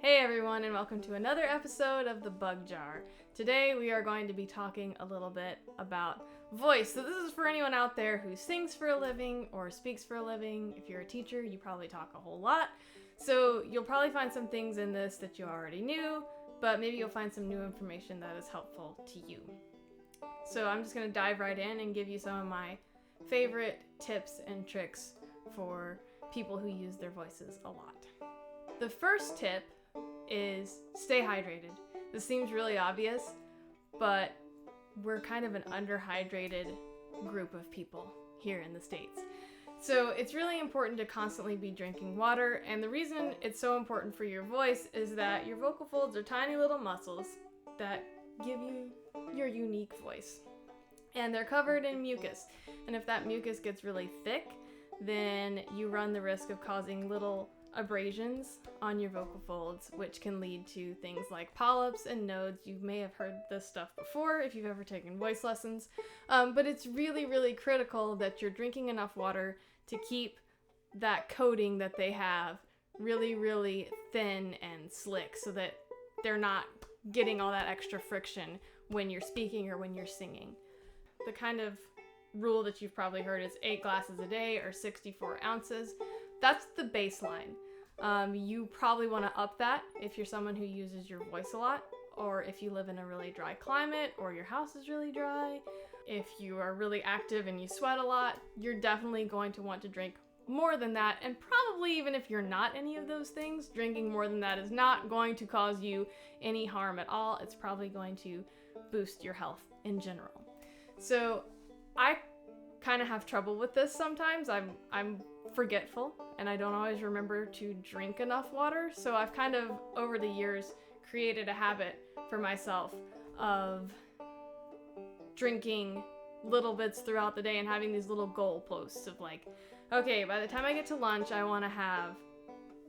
Hey everyone, and welcome to another episode of The Bug Jar. Today we are going to be talking a little bit about voice. So this is for anyone out there who sings for a living or speaks for a living. If you're a teacher, you probably talk a whole lot. So you'll probably find some things in this that you already knew, but maybe you'll find some new information that is helpful to you. So I'm just going to dive right in and give you some of my favorite tips and tricks for people who use their voices a lot. The first tip is stay hydrated. This seems really obvious, but we're kind of an underhydrated group of people here in the States. So it's really important to constantly be drinking water, and the reason it's so important for your voice is that your vocal folds are tiny little muscles that give you your unique voice. And they're covered in mucus, and if that mucus gets really thick, then you run the risk of causing little abrasions on your vocal folds, which can lead to things like polyps and nodes. You may have heard this stuff before if you've ever taken voice lessons, but it's really, really critical that you're drinking enough water to keep that coating that they have really, really thin and slick so that they're not getting all that extra friction when you're speaking or when you're singing. The kind of rule that you've probably heard is 8 glasses a day or 64 ounces. That's the baseline. You probably want to up that if you're someone who uses your voice a lot, or if you live in a really dry climate, or your house is really dry. If you are really active and you sweat a lot, you're definitely going to want to drink more than that. And probably even if you're not any of those things, drinking more than that is not going to cause you any harm at all. It's probably going to boost your health in general. So I kind of have trouble with this sometimes. I'm forgetful and I don't always remember to drink enough water. So I've kind of over the years created a habit for myself of drinking little bits throughout the day and having these little goal posts of like, okay, by the time I get to lunch, I want to have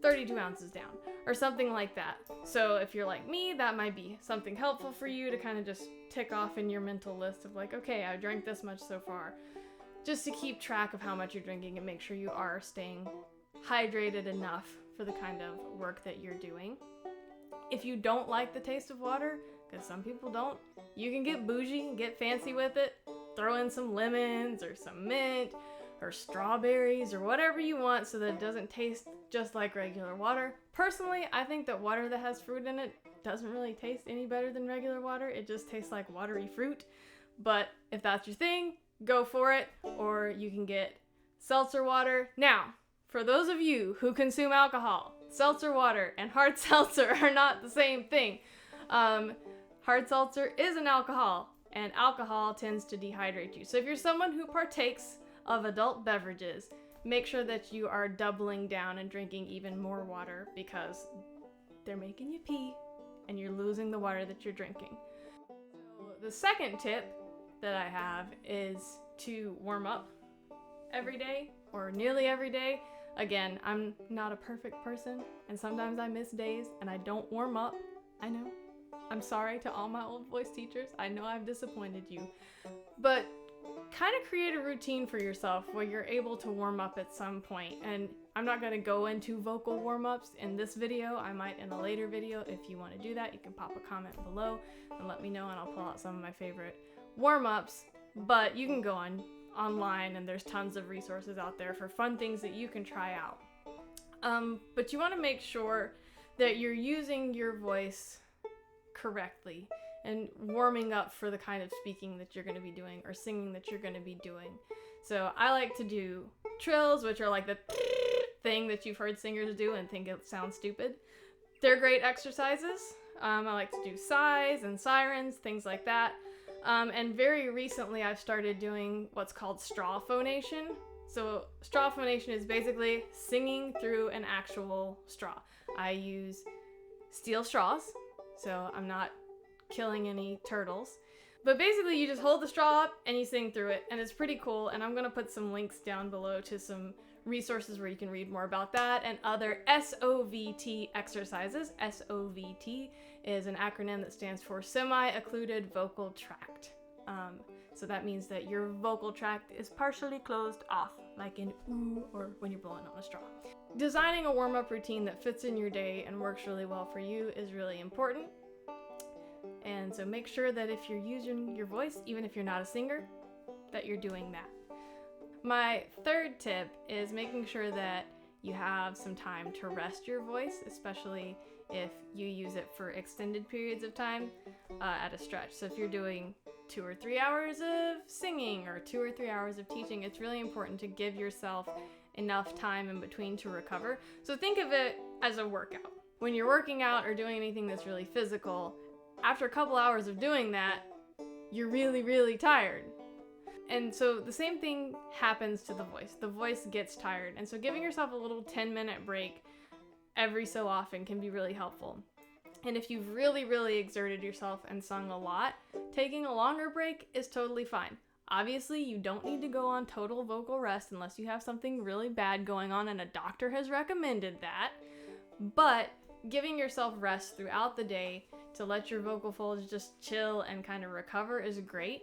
32 ounces down or something like that. So if you're like me, that might be something helpful for you to kind of just tick off in your mental list of like, okay, I drank this much so far. Just to keep track of how much you're drinking and make sure you are staying hydrated enough for the kind of work that you're doing. If you don't like the taste of water, because some people don't, you can get bougie and get fancy with it. Throw in some lemons or some mint or strawberries or whatever you want so that it doesn't taste just like regular water. Personally, I think that water that has fruit in it doesn't really taste any better than regular water. It just tastes like watery fruit. But if that's your thing, go for it. Or you can get seltzer water. Now, for those of you who consume alcohol, seltzer water and hard seltzer are not the same thing. Hard seltzer is an alcohol, and alcohol tends to dehydrate you. So if you're someone who partakes of adult beverages, make sure that you are doubling down and drinking even more water because they're making you pee and you're losing the water that you're drinking. So the second tip that I have is to warm up every day or nearly every day. Again, I'm not a perfect person and sometimes I miss days and I don't warm up. I know. I'm sorry to all my old voice teachers. I know I've disappointed you. But kind of create a routine for yourself where you're able to warm up at some point. And I'm not going to go into vocal warm-ups in this video. I might in a later video. If you want to do that, you can pop a comment below and let me know and I'll pull out some of my favorite warm-ups. But you can go online and there's tons of resources out there for fun things that you can try out. But you want to make sure that you're using your voice correctly and warming up for the kind of speaking that you're going to be doing or singing that you're going to be doing. So I like to do trills, which are like the thing that you've heard singers do and think it sounds stupid. They're great exercises. I like to do sighs and sirens, things like that. And very recently I've started doing what's called straw phonation. So straw phonation is basically singing through an actual straw. I use steel straws, so I'm not killing any turtles. But basically you just hold the straw up and you sing through it, and it's pretty cool. And I'm going to put some links down below to some resources where you can read more about that and other SOVT exercises. SOVT is an acronym that stands for semi-occluded vocal tract. So that means that your vocal tract is partially closed off. like an ooh or when you're blowing on a straw. Designing a warm-up routine that fits in your day and works really well for you is really important. And so make sure that if you're using your voice, even if you're not a singer, that you're doing that. My third tip is making sure that you have some time to rest your voice, especially if you use it for extended periods of time at a stretch. So if you're doing 2 or 3 hours of singing or 2 or 3 hours of teaching, it's really important to give yourself enough time in between to recover. So think of it as a workout. When you're working out or doing anything that's really physical, after a couple hours of doing that, you're really, really tired. And so the same thing happens to the voice. The voice gets tired. And so giving yourself a little 10-minute break every so often can be really helpful. And if you've really, really exerted yourself and sung a lot, taking a longer break is totally fine. Obviously, you don't need to go on total vocal rest unless you have something really bad going on and a doctor has recommended that. But giving yourself rest throughout the day to let your vocal folds just chill and kind of recover is great.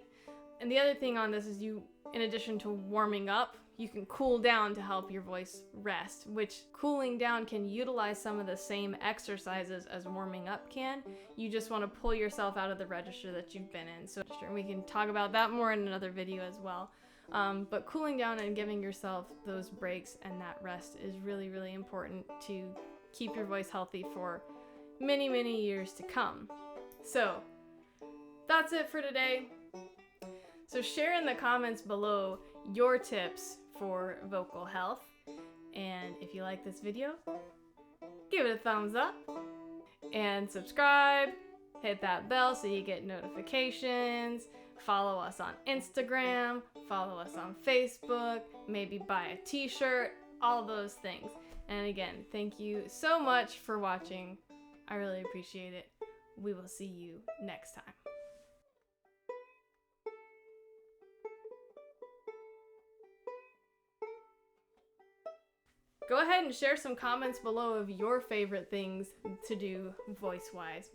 And the other thing on this is you, in addition to warming up, you can cool down to help your voice rest, which cooling down can utilize some of the same exercises as warming up can. You just want to pull yourself out of the register that you've been in. So we can talk about that more in another video as well. But cooling down and giving yourself those breaks and that rest is really, really important to keep your voice healthy for many, many years to come. So that's it for today. So share in the comments below your tips for vocal health. And if you like this video, give it a thumbs up and subscribe. Hit that bell so you get notifications. Follow us on Instagram, follow us on Facebook, maybe buy a t-shirt, all those things. And again, thank you so much for watching. I really appreciate it. We will see you next time. Go ahead and share some comments below of your favorite things to do voice-wise.